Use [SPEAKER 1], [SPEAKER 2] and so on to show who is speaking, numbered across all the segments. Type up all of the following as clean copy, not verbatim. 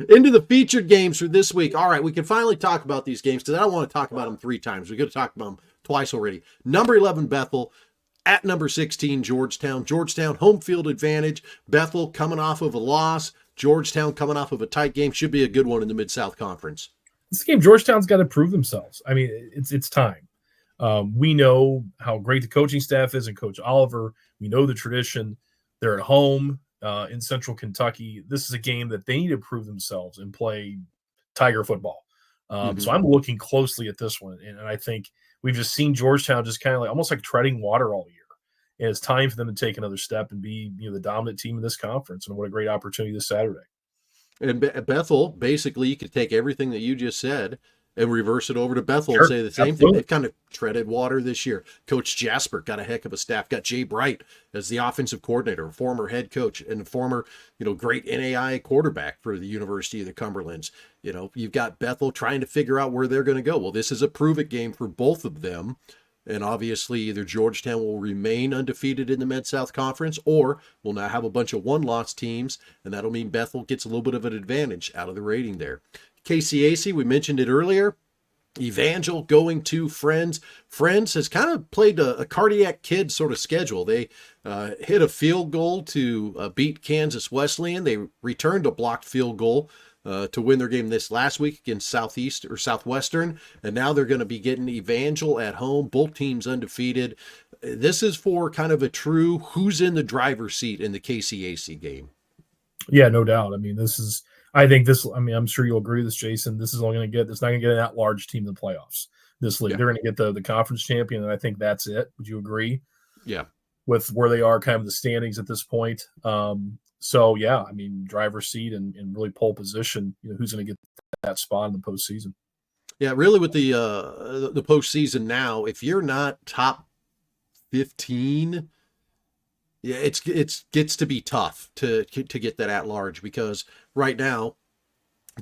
[SPEAKER 1] Into the featured games for this week. All right, we can finally talk about these games because I don't want to talk about them 3 times. We're going to talk about them twice already. Number 11, Bethel. At number 16, Georgetown. Georgetown, home field advantage. Bethel coming off of a loss. Georgetown coming off of a tight game. Should be a good one in the Mid-South Conference.
[SPEAKER 2] This game, Georgetown's got to prove themselves. I mean, it's time. We know how great the coaching staff is and Coach Oliver. We know the tradition. They're at home in Central Kentucky. This is a game that they need to prove themselves and play Tiger football. So I'm looking closely at this one, and I think we've just seen Georgetown just kind of like almost like treading water all year. And it's time for them to take another step and be, the dominant team in this conference. And what a great opportunity this Saturday.
[SPEAKER 1] And Bethel, basically, you could take everything that you just said and reverse it over to Bethel
[SPEAKER 2] Sure,
[SPEAKER 1] and say the same
[SPEAKER 2] absolutely.
[SPEAKER 1] thing. They've kind of treaded water this year. Coach Jasper got a heck of a staff. Got Jay Bright as the offensive coordinator, former head coach, and a former, great NAIA quarterback for the University of the Cumberlands. You've got Bethel trying to figure out where they're going to go. Well, this is a prove-it game for both of them. And obviously, either Georgetown will remain undefeated in the Mid-South Conference, or we'll now have a bunch of one-loss teams, and that'll mean Bethel gets a little bit of an advantage out of the rating there. KCAC, we mentioned it earlier. Evangel going to Friends. Friends has kind of played a cardiac kid sort of schedule. They hit a field goal to beat Kansas Wesleyan. They returned a blocked field goal to win their game this last week against Southwestern, and now they're going to be getting Evangel at home. Both teams undefeated. This is for kind of a true who's in the driver's seat in the KCAC game.
[SPEAKER 2] Yeah, no doubt. I mean, I'm sure you'll agree with this, Jason. It's not going to get an at-large team in the playoffs this league. Yeah. They're going to get the conference champion, and I think that's it. Would you agree?
[SPEAKER 1] Yeah.
[SPEAKER 2] With where they are kind of the standings at this point. So, yeah, I mean, driver's seat and really pole position, who's going to get that spot in the postseason.
[SPEAKER 1] Yeah, really with the postseason now, if you're not top 15, yeah, it gets to be tough to get that at large, because right now,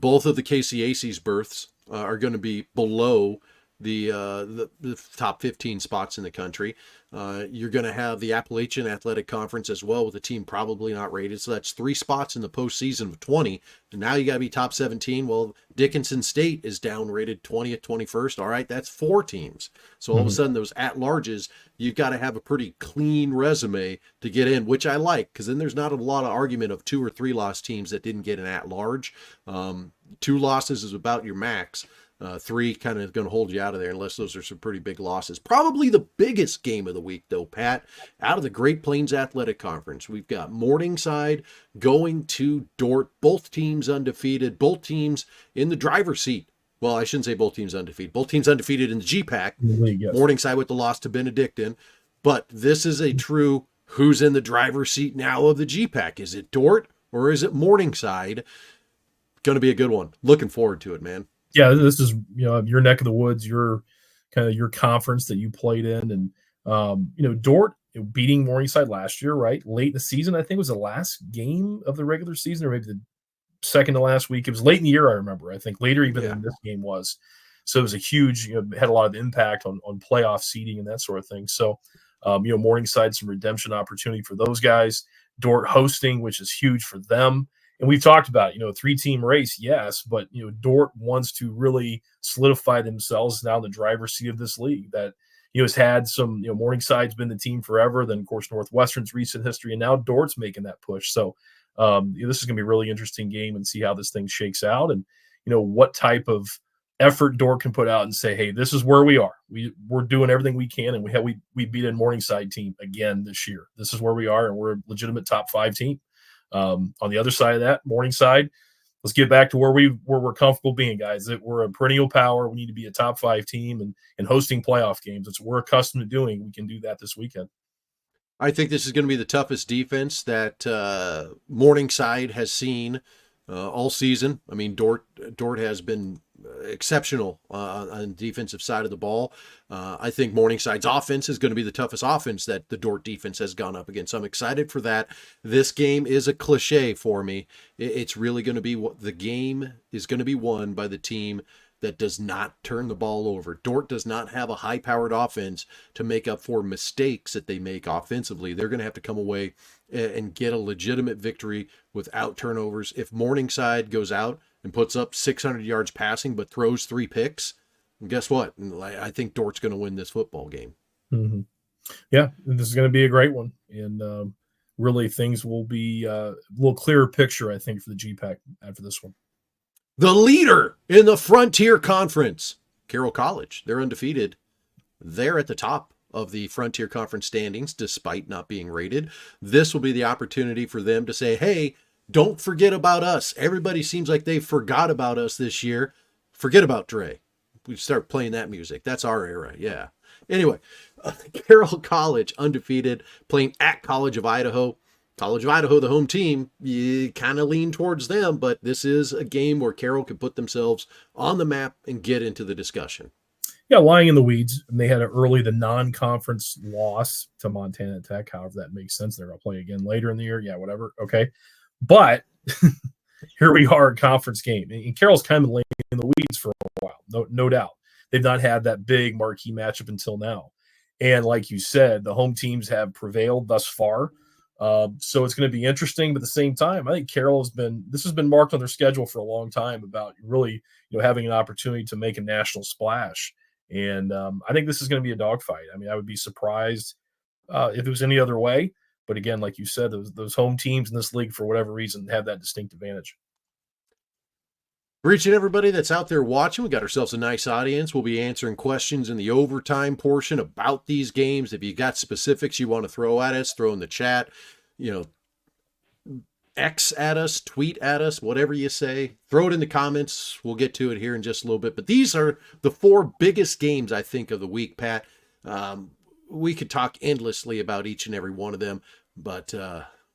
[SPEAKER 1] both of the KCAC's berths are going to be below the top 15 spots in the country. You're going to have the Appalachian Athletic Conference as well, with a team probably not rated. So that's 3 spots in the postseason of 20. And now you got to be top 17. Well, Dickinson State is downrated 20th, 21st. All right, that's 4 teams. So all of a sudden, those at-larges, you've got to have a pretty clean resume to get in, which I like, because then there's not a lot of argument of 2 or 3 loss teams that didn't get an at-large. 2 losses is about your max. 3 kind of going to hold you out of there unless those are some pretty big losses. Probably the biggest game of the week, though, Pat, out of the Great Plains Athletic Conference. We've got Morningside going to Dordt. Both teams undefeated. Both teams in the driver's seat. Well, I shouldn't say both teams undefeated. Both teams undefeated in the GPAC.
[SPEAKER 2] Yes.
[SPEAKER 1] Morningside with the loss to Benedictine. But this is a true who's in the driver's seat now of the GPAC. Is it Dordt or is it Morningside? Going to be a good one. Looking forward to it, man.
[SPEAKER 2] Yeah, this is your neck of the woods, your kind of your conference that you played in, and Dordt beating Morningside last year, right? Late in the season, I think was the last game of the regular season, or maybe the second to last week. It was late in the year, I remember. I think later even than this game was. So it was a huge, had a lot of impact on playoff seeding and that sort of thing. So Morningside, some redemption opportunity for those guys. Dordt hosting, which is huge for them. And we've talked about, a 3-team race, yes, but, Dordt wants to really solidify themselves now in the driver's seat of this league that, has had some, Morningside's been the team forever. Then, of course, Northwestern's recent history, and now Dort's making that push. So this is going to be a really interesting game and see how this thing shakes out and, what type of effort Dordt can put out and say, hey, this is where we are. We're doing everything we can, and we beat a Morningside team again this year. This is where we are, and we're a legitimate top 5 team. On the other side of that, Morningside, let's get back to where we're comfortable being, guys. That we're a perennial power. We need to be a top 5 team and hosting playoff games. It's what we're accustomed to doing. We can do that this weekend.
[SPEAKER 1] I think this is going to be the toughest defense that Morningside has seen all season. I mean, Dordt has been exceptional on the defensive side of the ball. I think Morningside's offense is going to be the toughest offense that the Dordt defense has gone up against. I'm excited for that. This game is a cliche for me. It's really going to be what the game is going to be won by the team that does not turn the ball over. Dort does not have a high-powered offense to make up for mistakes that they make offensively. They're going to have to come away and get a legitimate victory without turnovers. If Morningside goes out and puts up 600 yards passing but throws 3 picks, guess what? I think Dort's going to win this football game.
[SPEAKER 2] Mm-hmm. Yeah, this is going to be a great one. And really things will be a little clearer picture, I think, for the GPAC after this one.
[SPEAKER 1] The leader in the Frontier Conference, Carroll College. They're undefeated. They're at the top of the Frontier Conference standings, despite not being rated. This will be the opportunity for them to say, hey, don't forget about us. Everybody seems like they forgot about us this year. Forget about Dre. We start playing that music. That's our era. Yeah. Anyway, Carroll College undefeated, playing at College of Idaho. College of Idaho, the home team, you kind of lean towards them, but this is a game where Carroll can put themselves on the map and get into the discussion.
[SPEAKER 2] Yeah, lying in the weeds. And they had the non-conference loss to Montana Tech. However, that makes sense. They're going to play again later in the year. Yeah, whatever. Okay. But here we are, a conference game. And Carroll's kind of laying in the weeds for a while, no doubt. They've not had that big marquee matchup until now. And like you said, the home teams have prevailed thus far. So it's going to be interesting, but at the same time, I think Carroll this has been marked on their schedule for a long time about really, having an opportunity to make a national splash. And I think this is going to be a dogfight. I mean, I would be surprised if it was any other way. But again, like you said, those home teams in this league, for whatever reason, have that distinct advantage.
[SPEAKER 1] Reaching everybody that's out there watching, we got ourselves a nice audience. We'll be answering questions in the overtime portion about these games. If you got specifics you want to throw at us, throw in the chat, X at us, tweet at us, whatever you say, throw it in the comments. We'll get to it here in just a little bit. But these are the 4 biggest games, I think, of the week, Pat. We could talk endlessly about each and every one of them, but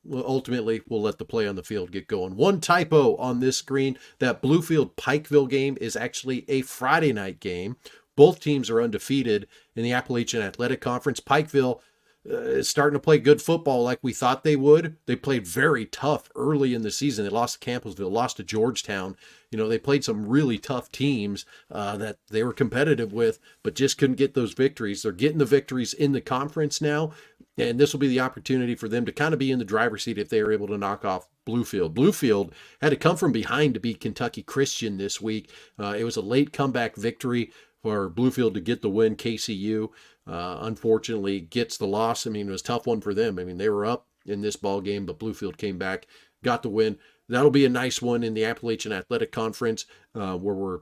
[SPEAKER 1] ultimately, we'll let the play on the field get going. One typo on this screen, that Bluefield-Pikeville game is actually a Friday night game. Both teams are undefeated in the Appalachian Athletic Conference. Pikeville is starting to play good football like we thought they would. They played very tough early in the season. They lost to Campbellsville, lost to Georgetown. They played some really tough teams that they were competitive with, but just couldn't get those victories. They're getting the victories in the conference now, and this will be the opportunity for them to kind of be in the driver's seat if they are able to knock off Bluefield. Bluefield had to come from behind to beat Kentucky Christian this week. It was a late comeback victory for Bluefield to get the win. KCU, unfortunately, gets the loss. I mean, it was a tough one for them. I mean, they were up in this ball game, but Bluefield came back, got the win. That'll be a nice one in the Appalachian Athletic Conference where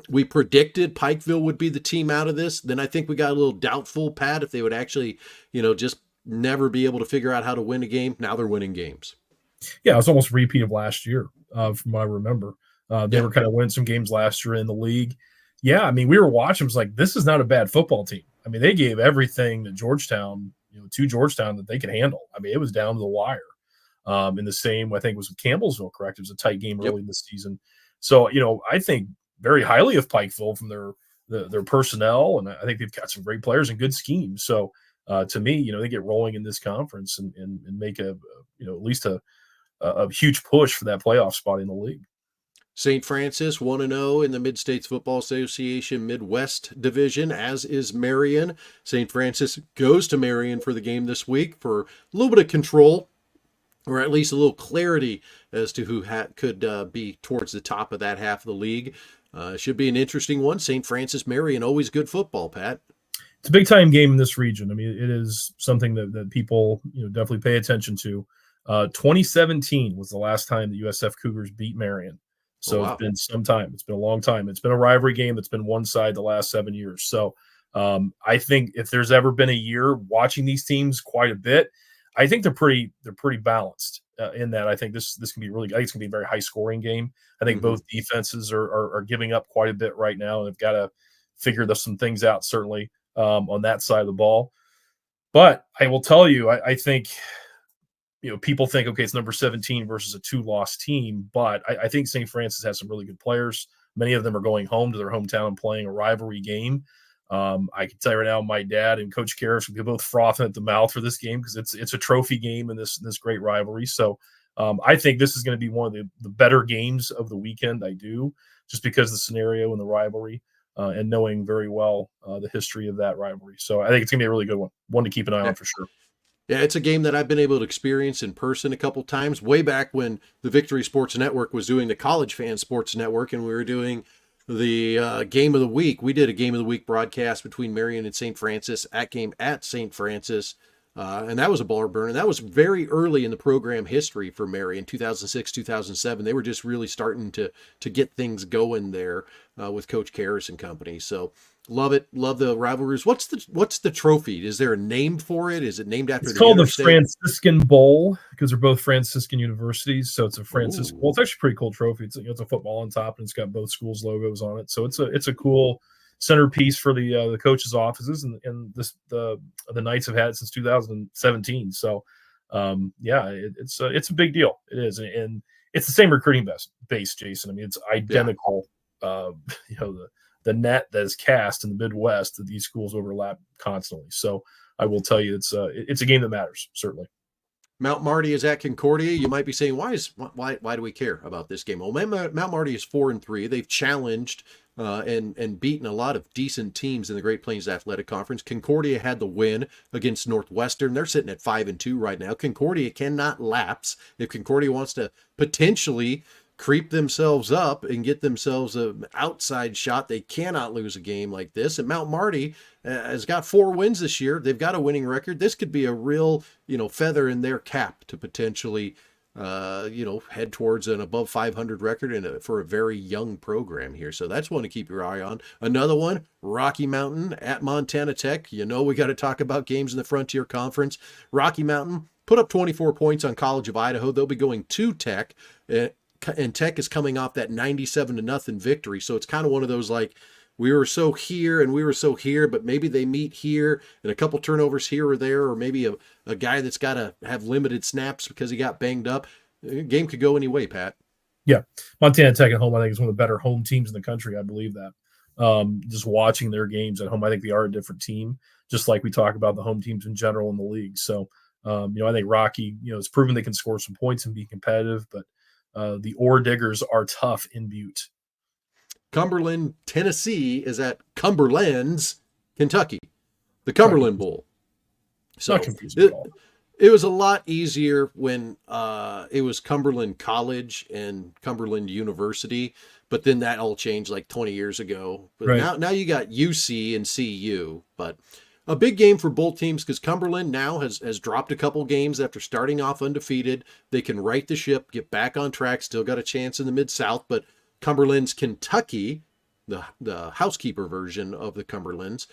[SPEAKER 1] we predicted Pikeville would be the team out of this. Then I think we got a little doubtful, Pat, if they would actually, just never be able to figure out how to win a game. Now they're winning games.
[SPEAKER 2] Yeah, it was almost a repeat of last year, from what I remember. They were kind of winning some games last year in the league. Yeah, I mean, we were watching. It was like, this is not a bad football team. I mean, they gave everything that Georgetown, to Georgetown that they could handle. I mean, it was down to the wire. In the same, I think it was with Campbellsville, correct? It was a tight game early in the season. So, I think very highly of Pikeville from their personnel, and I think they've got some great players and good schemes. So, to me, they get rolling in this conference and make at least a huge push for that playoff spot in the league.
[SPEAKER 1] St. Francis 1-0 in the Mid-States Football Association Midwest Division, as is Marion. St. Francis goes to Marion for the game this week for a little bit of control, or at least a little clarity as to who could be towards the top of that half of the league. Should be an interesting one. St. Francis, Marion, always good football, Pat.
[SPEAKER 2] It's a big-time game in this region. I mean, it is something that people definitely pay attention to. 2017 was the last time the USF Cougars beat Marion. So It's been some time. It's been a long time. It's been a rivalry game that's been one side the last 7 years. So I think if there's ever been a year watching these teams quite a bit, I think they're pretty balanced in that. I think this can be I think it's going to be a very high scoring game. I think both defenses are giving up quite a bit right now, and they've got to figure some things out certainly on that side of the ball. But I will tell you, I think people think, okay, it's number 17 versus a 2-loss team, but I think St. Francis has some really good players. Many of them are going home to their hometown and playing a rivalry game. I can tell you right now, my dad and Coach Karras will be both frothing at the mouth for this game because it's a trophy game in this great rivalry. So I think this is going to be one of the better games of the weekend. I do, just because of the scenario and the rivalry, and knowing very well the history of that rivalry. So I think it's going to be a really good one to keep an eye
[SPEAKER 1] Yeah.
[SPEAKER 2] on for sure.
[SPEAKER 1] Yeah, it's a game that I've been able to experience in person a couple times, way back when the Victory Sports Network was doing the College Fan Sports Network, and we were doing the game of the week. We did a game of the week broadcast between Marion and St. Francis at game at St. Francis, and that was a baller burner. That was very early in the program history for Marion, 2006, 2007. They were just really starting to get things going there with Coach Karras and company. So love it. Love the rivalries. What's the trophy? Is there a name for it? Is it named after
[SPEAKER 2] It's
[SPEAKER 1] the
[SPEAKER 2] called the
[SPEAKER 1] interstate?
[SPEAKER 2] Franciscan Bowl because they're both Franciscan universities. So it's a Franciscan. Well,
[SPEAKER 1] Ooh,
[SPEAKER 2] it's actually a pretty cool trophy. It's a football on top, and it's got both schools' logos on it. So it's a cool centerpiece for the coaches' offices, and the Knights have had it since 2017. So yeah, it's a big deal. It is, and it's the same recruiting base, Jason. I mean, it's
[SPEAKER 1] yeah.
[SPEAKER 2] identical. You know, the net that is cast in the Midwest that these schools overlap constantly. So I will tell you, it's a game that matters, certainly.
[SPEAKER 1] Mount Marty is at Concordia. You might be saying, why do we care about this game? Well, Mount Marty is 4-3. They've challenged and beaten a lot of decent teams in the Great Plains Athletic Conference. Concordia had the win against Northwestern. They're sitting at 5-2 right now. Concordia cannot lapse. If Concordia wants to potentially creep themselves up and get themselves an outside shot, they cannot lose a game like this. And Mount Marty has got 4 wins this year. They've got a winning record. This could be a real, feather in their cap to potentially, head towards an above 500 record for a very young program here. So that's one to keep your eye on. Another one, Rocky Mountain at Montana Tech. We got to talk about games in the Frontier Conference. Rocky Mountain put up 24 points on College of Idaho. They'll be going to Tech. And Tech is coming off that 97-0 victory. So it's kind of one of those like, we were so here and we were so here, but maybe they meet here and a couple turnovers here or there, or maybe a guy that's got to have limited snaps because he got banged up. The game could go any way, Pat.
[SPEAKER 2] Yeah, Montana Tech at home, I think, is one of the better home teams in the country. I believe that. Just watching their games at home, I think they are a different team. Just like we talk about the home teams in general in the league. So, I think Rocky, has proven they can score some points and be competitive, but the Ore Diggers are tough in Butte.
[SPEAKER 1] Cumberland, Tennessee is at Cumberland's, Kentucky, the
[SPEAKER 2] It's not
[SPEAKER 1] Cumberland
[SPEAKER 2] confusing,
[SPEAKER 1] Bowl.
[SPEAKER 2] not
[SPEAKER 1] So
[SPEAKER 2] confusing at all.
[SPEAKER 1] it was a lot easier when it was Cumberland College and Cumberland University, but then that all changed like 20 years ago. But
[SPEAKER 2] Right.
[SPEAKER 1] now you got UC and CU, but a big game for both teams because Cumberland now has dropped a couple games after starting off undefeated. They can right the ship, get back on track, still got a chance in the Mid-South, but Cumberland's Kentucky, the housekeeper version of the Cumberlands,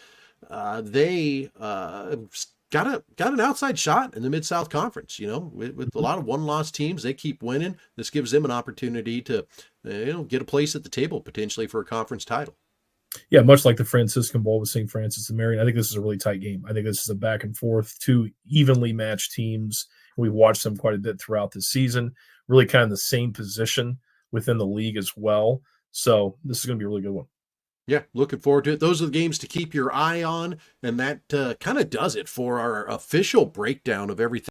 [SPEAKER 1] they got an outside shot in the Mid-South Conference. With a
[SPEAKER 2] Mhm.
[SPEAKER 1] lot of one-loss teams, they keep winning. This gives them an opportunity to get a place at the table potentially for a conference title.
[SPEAKER 2] Yeah, much like the Franciscan Bowl with St. Francis and Marion, I think this is a really tight game. I think this is a back and forth, two evenly matched teams. We've watched them quite a bit throughout the season, really kind of the same position within the league as well. So this is going to be a really good one.
[SPEAKER 1] Yeah, looking forward to it. Those are the games to keep your eye on, and that kind of does it for our official breakdown of everything